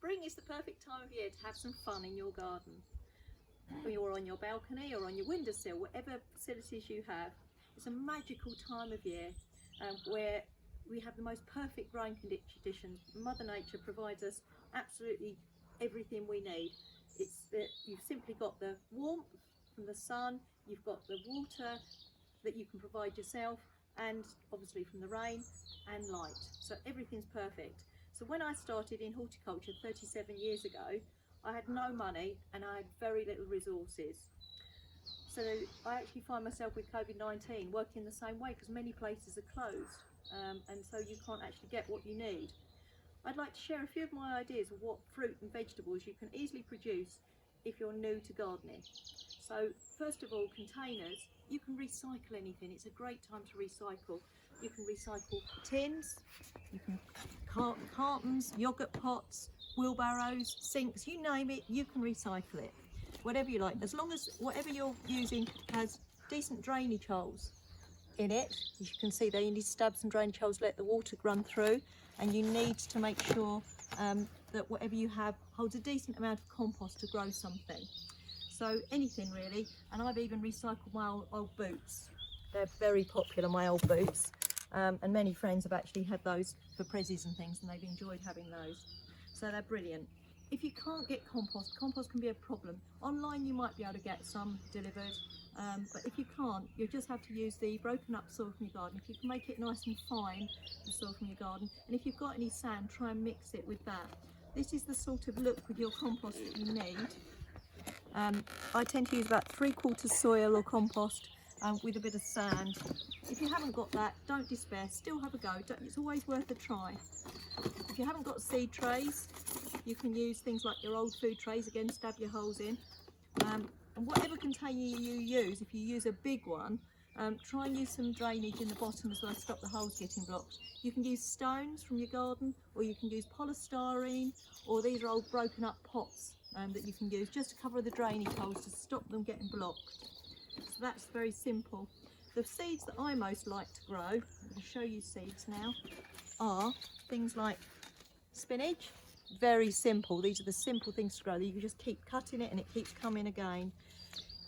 Spring is the perfect time of year to have some fun in your garden. Or you're on your balcony or on your windowsill, whatever facilities you have. It's a magical time of year where we have the most perfect growing conditions. Mother Nature provides us absolutely everything we need. It's that you've simply got the warmth from the sun, you've got the water that you can provide yourself, and obviously from the rain and light. So everything's perfect. So when I started in horticulture 37 years ago, I had no money and I had very little resources. So I actually find myself with COVID-19 working the same way because many places are closed, and so you can't actually get what you need. I'd like to share a few of my ideas of what fruit and vegetables you can easily produce if you're new to gardening. So first of all, containers. You can recycle anything. It's a great time to recycle. You can recycle tins, you can cartons, yogurt pots, wheelbarrows, sinks, you name it, you can recycle it. Whatever you like, as long as whatever you're using has decent drainage holes in it. As you can see there, you need to stab some drainage holes, let the water run through, and you need to make sure that whatever you have holds a decent amount of compost to grow something. So anything really, and I've even recycled my old boots. They're very popular, my old boots, and many friends have actually had those for prezzies and things, and they've enjoyed having those. So they're brilliant. If you can't get compost can be a problem. Online you might be able to get some delivered, but if you can't, you just have to use the broken up soil from your garden. If you can make it nice and fine, the soil from your garden, and if you've got any sand, try and mix it with that. This is the sort of look with your compost that you need. I tend to use about 3/4 soil or compost with a bit of sand. If you haven't got that, don't despair, still have a go. It's always worth a try. If you haven't got seed trays, you can use things like your old food trays, again stab your holes in. And whatever container you use, if you use a big one, try and use some drainage in the bottom as well to stop the holes getting blocked. You can use stones from your garden, or you can use polystyrene, or these are old broken up pots that you can use just to cover the drainage holes to stop them getting blocked. So that's very simple. The seeds that I most like to grow, I'm going to show you seeds now, are things like spinach. Very simple. These are the simple things to grow. You can just keep cutting it and it keeps coming again.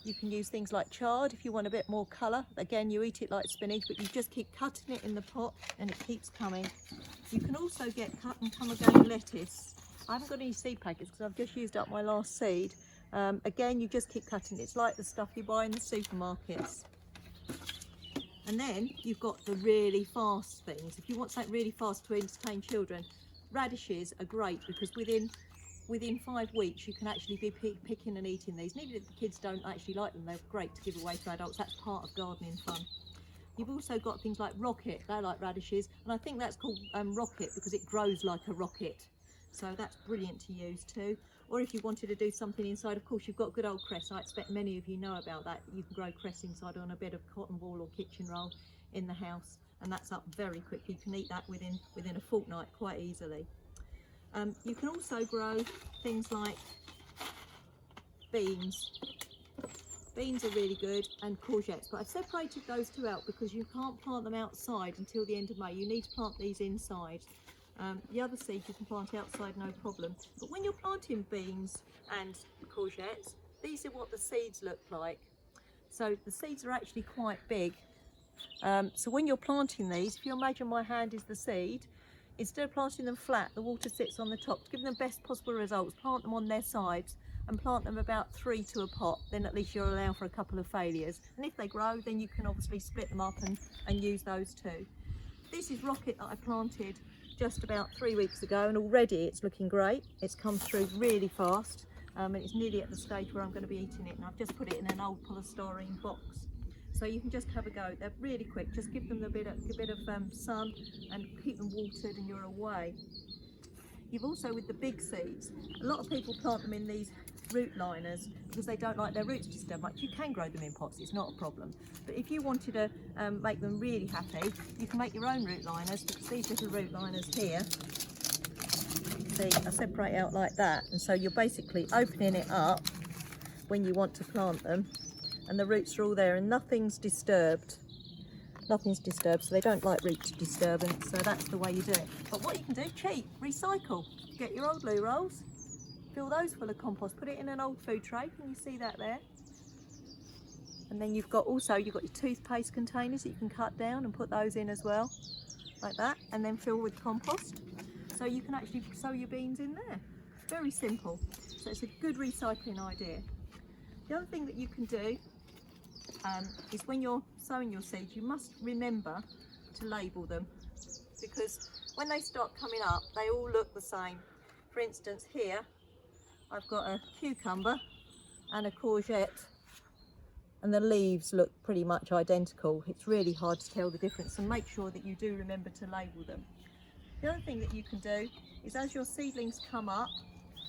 You can use things like chard if you want a bit more colour. Again, you eat it like spinach, but you just keep cutting it in the pot and it keeps coming. You can also get cut and come again lettuce. I haven't got any seed packets because I've just used up my last seed. Again, you just keep cutting. It's like the stuff you buy in the supermarkets. And then you've got the really fast things. If you want something really fast to entertain children, radishes are great because within 5 weeks you can actually be picking and eating these. And even if the kids don't actually like them, they're great to give away to adults. That's part of gardening fun. You've also got things like rocket. They like radishes, and I think that's called rocket because it grows like a rocket. So that's brilliant to use too. Or if you wanted to do something inside, of course, you've got good old cress. I expect many of you know about that. You can grow cress inside on a bed of cotton wool or kitchen roll in the house, and that's up very quickly. You can eat that within a fortnight quite easily. You can also grow things like beans. Beans are really good, and courgettes, but I've separated those two out because you can't plant them outside until the end of May. You need to plant these inside. The other seeds you can plant outside, no problem. But when you're planting beans and courgettes, these are what the seeds look like. So the seeds are actually quite big. So when you're planting these, if you imagine my hand is the seed, instead of planting them flat, the water sits on the top. To give them the best possible results, plant them on their sides and plant them about 3 to a pot. Then at least you'll allow for a couple of failures. And if they grow, then you can obviously split them up and use those too. This is rocket that I planted just about 3 weeks ago, and already it's looking great. It's come through really fast, and it's nearly at the stage where I'm going to be eating it, and I've just put it in an old polystyrene box. So you can just have a go. They're really quick. Just give them a bit of sun and keep them watered and you're away. You've also, with the big seeds, a lot of people plant them in these root liners because they don't like their roots disturbed much. You can grow them in pots, it's not a problem. But if you wanted to make them really happy, you can make your own root liners, because these little root liners here, see, I separate out like that, and so you're basically opening it up when you want to plant them, and the roots are all there and nothing's disturbed. nothing's disturbed, so they don't like root disturbance, so that's the way you do it. But what you can do, cheap, recycle. Get your old loo rolls, fill those full of compost, put it in an old food tray, can you see that there? And then you've got your toothpaste containers that you can cut down and put those in as well, like that, and then fill with compost. So you can actually sow your beans in there. Very simple. So it's a good recycling idea. The other thing that you can do is when you're sowing your seeds, you must remember to label them, because when they start coming up, they all look the same. For instance, here I've got a cucumber and a courgette, and the leaves look pretty much identical. It's really hard to tell the difference, so make sure that you do remember to label them. The other thing that you can do is, as your seedlings come up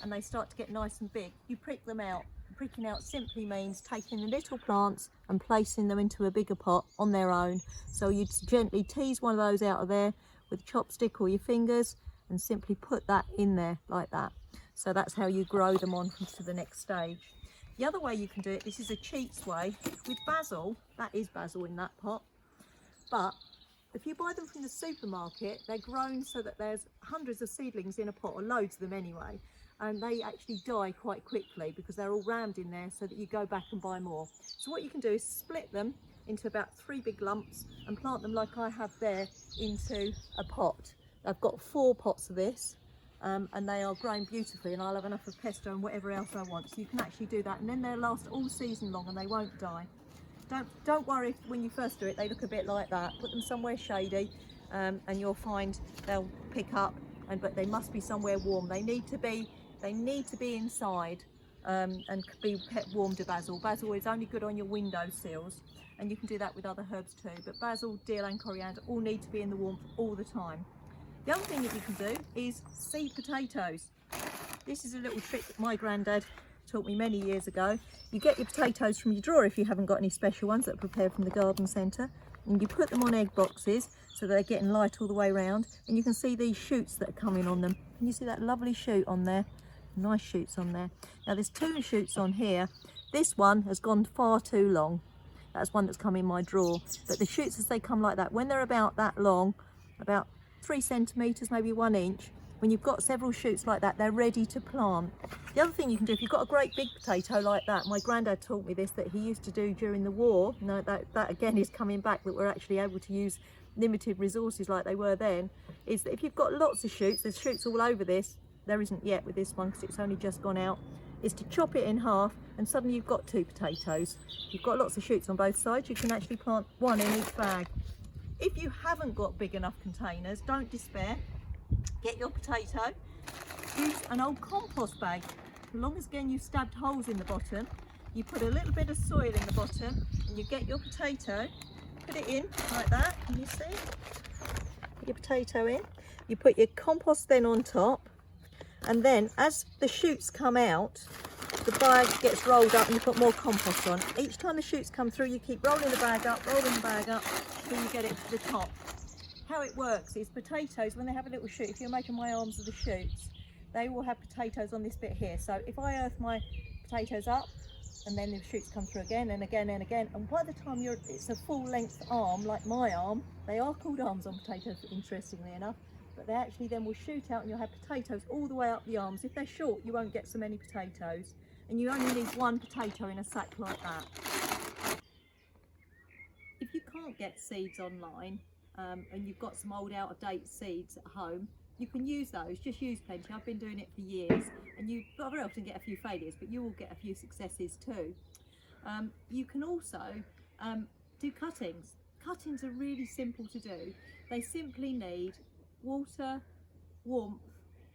and they start to get nice and big, you prick them out. Pricking out simply means taking the little plants and placing them into a bigger pot on their own. So you'd gently tease one of those out of there with a chopstick or your fingers and simply put that in there like that. So that's how you grow them on to the next stage. The other way you can do it, this is a cheats way, with basil, that is basil in that pot, but if you buy them from the supermarket, they're grown so that there's hundreds of seedlings in a pot, or loads of them anyway, and they actually die quite quickly because they're all rammed in there, so that you go back and buy more. So what you can do is split them into about 3 big lumps and plant them like I have there into a pot. I've got 4 pots of this. And they are growing beautifully, and I'll have enough of pesto and whatever else I want. So you can actually do that, and then they'll last all season long and they won't die. Don't worry if when you first do it they look a bit like that. Put them somewhere shady, and you'll find they'll pick up. But they must be somewhere warm. They need to be inside, and be kept warm to basil. Basil is only good on your window sills, and you can do that with other herbs too. But basil, dill, and coriander all need to be in the warmth all the time. The other thing that you can do is seed potatoes. This is a little trick that my granddad taught me many years ago. You get your potatoes from your drawer if you haven't got any special ones that are prepared from the garden centre, and you put them on egg boxes so they're getting light all the way around, and you can see these shoots that are coming on them. Can you see that lovely shoot on there? Nice shoots on there. Now there's 2 shoots on here. This one has gone far too long. That's one that's come in my drawer. But the shoots, as they come like that, when they're about that long, about 3 centimetres, maybe 1 inch, when you've got several shoots like that, they're ready to plant. The other thing you can do, if you've got a great big potato like that, my granddad taught me this, that he used to do during the war, no, that again is coming back, that we're actually able to use limited resources like they were then, is that if you've got lots of shoots, there's shoots all over this, there isn't yet with this one because it's only just gone out, is to chop it in half, and suddenly you've got 2 potatoes. You've got lots of shoots on both sides, you can actually plant 1 in each bag. If you haven't got big enough containers, don't despair. Get your potato, use an old compost bag. As long as again you've stabbed holes in the bottom, you put a little bit of soil in the bottom, and you get your potato, put it in like that, can you see? Put your potato in, you put your compost then on top, and then as the shoots come out, the bag gets rolled up and you put more compost on. Each time the shoots come through, you keep rolling the bag up till you get it to the top. How it works is potatoes, when they have a little shoot, if you imagine my arms are the shoots, they will have potatoes on this bit here. So if I earth my potatoes up, and then the shoots come through again and again and again, and by the time it's a full length arm, like my arm, they are called arms on potatoes, interestingly enough, but they actually then will shoot out and you'll have potatoes all the way up the arms. If they're short, you won't get so many potatoes, and you only need 1 potato in a sack like that. If you can't get seeds online, and you've got some old out-of-date seeds at home, you can use those. Just use plenty. I've been doing it for years, and you very often get a few failures, but you will get a few successes too. You can also do cuttings. Cuttings are really simple to do. They simply need water, warmth,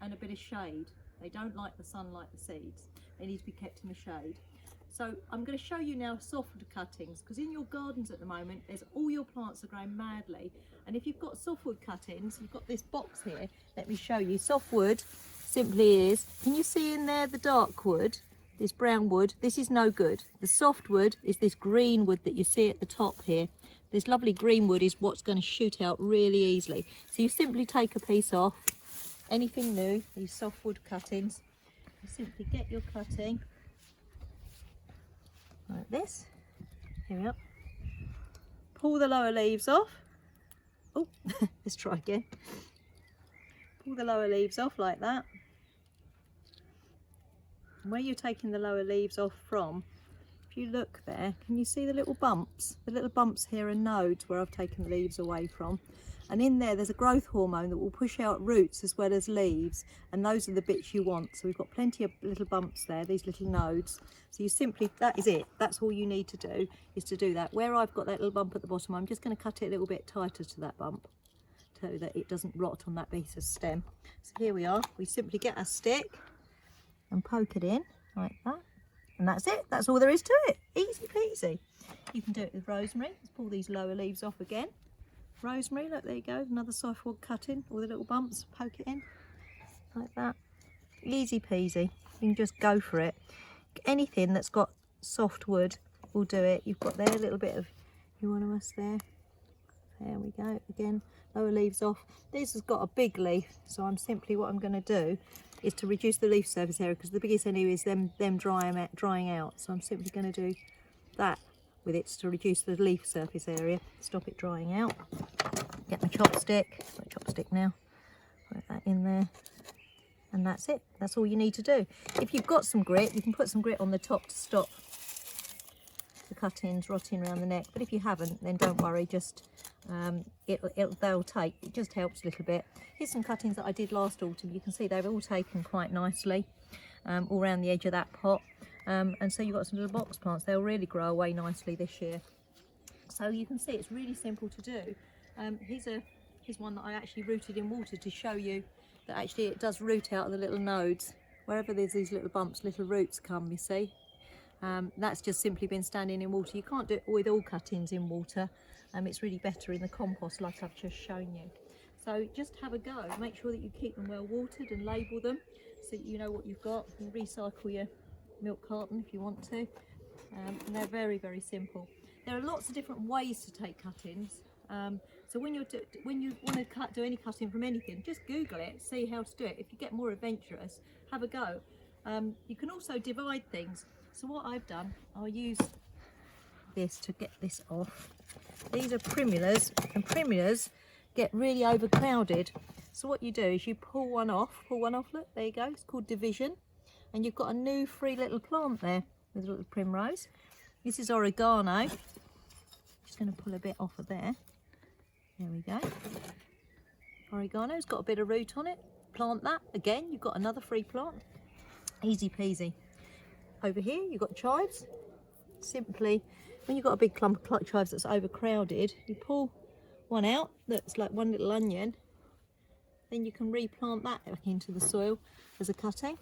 and a bit of shade. They don't like the sun like the seeds. They need to be kept in the shade. So I'm going to show you now softwood cuttings, because in your gardens at the moment, all your plants are growing madly. And if you've got softwood cuttings, you've got this box here. Let me show you. Softwood simply is, can you see in there the dark wood, this brown wood? This is no good. The softwood is this green wood that you see at the top here. This lovely green wood is what's going to shoot out really easily. So you simply take a piece off, anything new, these softwood cuttings. You simply get your cutting like this. Here we are. pull the lower leaves off. Oh, let's try again. Pull the lower leaves off like that. And where you're taking the lower leaves off from, if you look there, can you see the little bumps? The little bumps here are nodes where I've taken the leaves away from. And in there's a growth hormone that will push out roots as well as leaves, and those are the bits you want. So we've got plenty of little bumps there, these little nodes. So you simply, that is it, that's all you need to do, is to do that. Where I've got that little bump at the bottom, I'm just going to cut it a little bit tighter to that bump so that it doesn't rot on that piece of stem. So here we are, we simply get our stick and poke it in like that, and that's it, that's all there is to it, easy peasy. You can do it with rosemary. Let's pull these lower leaves off again. Rosemary, look, there you go, another softwood cutting, all the little bumps, poke it in like that, easy peasy. You can just go for it. Anything that's got soft wood will do it. You've got there a little bit of euonymus there, there we go, again, lower leaves off. This has got a big leaf, so I'm simply, what I'm going to do is to reduce the leaf surface area, because the biggest enemy is them drying out, so I'm simply going to do that with it to reduce the leaf surface area, stop it drying out. Get my chopstick, now, put that in there, and that's it. That's all you need to do. If you've got some grit, you can put some grit on the top to stop the cuttings rotting around the neck, but if you haven't, then don't worry, just they'll take, it just helps a little bit. Here's some cuttings that I did last autumn. You can see they've all taken quite nicely all around the edge of that pot. And so you've got some little box plants, they'll really grow away nicely this year. So you can see it's really simple to do. Here's one that I actually rooted in water to show you that actually it does root out of the little nodes. Wherever there's these little bumps, little roots come, you see. That's just simply been standing in water. You can't do it with all cuttings in water. It's really better in the compost like I've just shown you. So just have a go, make sure that you keep them well watered and label them so that you know what you've got. You can recycle your milk carton if you want to, and they're very, very simple. There are lots of different ways to take cuttings, so when you want to do any cutting from anything, just Google it, see how to do it. If you get more adventurous, have a go. You can also divide things. So what I've done, I'll use this to get this off. These are primulas, and primulas get really overcrowded. So what you do is you pull one off, look, there you go, it's called division. And you've got a new free little plant there with a little primrose. This is oregano. Just going to pull a bit off of there. There we go. Oregano's got a bit of root on it. Plant that. Again, you've got another free plant. Easy peasy. Over here, you've got chives. Simply, when you've got a big clump of chives that's overcrowded, you pull one out that's like one little onion. Then you can replant that back into the soil as a cutting.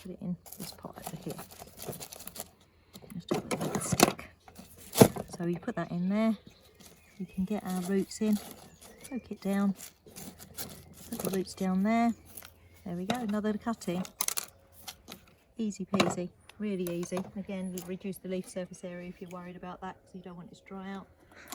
Put it in this pot over here. Just put that stick. So you put that in there. You can get our roots in. Poke it down. Put the roots down there. There we go. Another cutting. Easy peasy. Really easy. Again, you reduce the leaf surface area if you're worried about that, because you don't want it to dry out.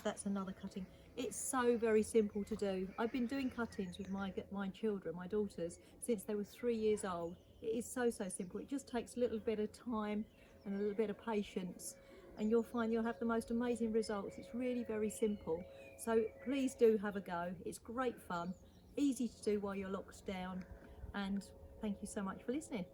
That's another cutting. It's so very simple to do. I've been doing cuttings with my children, my daughters, since they were 3 years old. It is so simple. It just takes a little bit of time and a little bit of patience, and you'll find you'll have the most amazing results. It's really very simple. So please do have a go. It's great fun, easy to do while you're locked down, and thank you so much for listening.